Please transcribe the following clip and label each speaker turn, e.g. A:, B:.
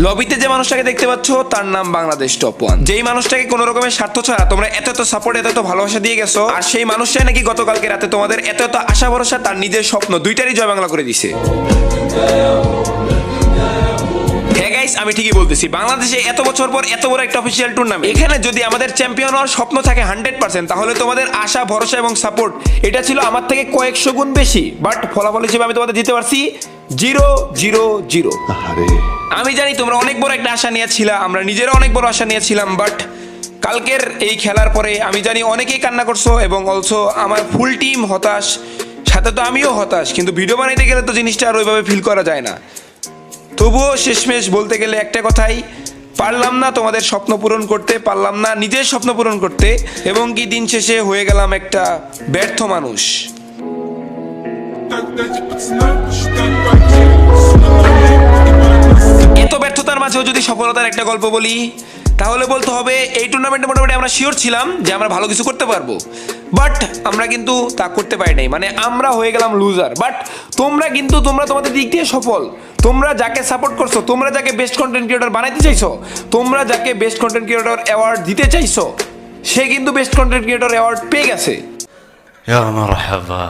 A: লবিতে যে মানুষটাকে দেখতে পাচ্ছ তার নাম বাংলাদেশ টপ ওয়ান। যেই মানুষটাকে কোনো রকমের স্বার্থ ছাড়া তোমরা এত এত সাপোর্ট এত এত ভালোবাসা দিয়ে গেছো, আর সেই মানুষটাই নাকি গতকালকে রাতে তোমাদের এত এত আশা ভরসা তার নিজের স্বপ্ন দুইটারই জয় বাংলা করে দিছে। আমি ঠিকই বলতেছি, বাংলাদেশে এত বছর পর এত বড় একটা অফিসিয়াল টুর্নামেন্ট, এখানে যদি আমাদের চ্যাম্পিয়ন হওয়ার স্বপ্ন থাকে 100%, তাহলে তোমাদের আশা ভরসা এবং সাপোর্ট এটা ছিল আমার থেকে কয়েকশো গুণ বেশি। বাট ফলাফল হিসেবে আমি তোমাদের দিতে পারছি 0-0-0। আমি জানি তোমরা অনেক বড় একটা আশা নিয়েছিলা, আমরা নিজেরা অনেক বড় আশা নিয়েছিলাম, বাট কালকের এই খেলার পরে আমি জানি অনেকেই কান্না করছো এবং অলসো আমার ফুল টিম হতাশ, সাথে তো আমিও হতাশ। কিন্তু ভিডিও বানাইতে গেলে তো জিনিসটা আর ওইভাবে ফিল করা যায় না। তবুও শেষমেশ বলতে গেলে একটা কথাই, পারলাম না তোমাদের স্বপ্ন পূরণ করতে, পারলাম না নিজের স্বপ্ন পূরণ করতে, এবং কি দিন শেষে হয়ে গেলাম একটা ব্যর্থ মানুষ। এত ব্যর্থতার মাঝেও যদি সফলতার একটা গল্প বলি, তাহলে বলতে হবে এই টুর্নামেন্টে মোটামুটি আমরা শিওর ছিলাম যে আমরা ভালো কিছু করতে পারবো, বাট আমরা কিন্তু তা করতে পারি নাই, মানে আমরা হয়ে গেলাম লুজার। বাট তোমরা কিন্তু তোমরা তোমাদের দিক দিয়ে সফল, তোমরা যাকে সাপোর্ট করছো, তোমরা যাকে বেস্ট কন্টেন্ট ক্রিয়েটর বানাইতে চাইছো, তোমরা যাকে বেস্ট কন্টেন্ট ক্রিয়েটর অ্যাওয়ার্ড দিতে চাইছো, সে কিন্তু বেস্ট কন্টেন্ট ক্রিয়েটর অ্যাওয়ার্ড পেয়ে গেছে।
B: ইয়া মারহাবা।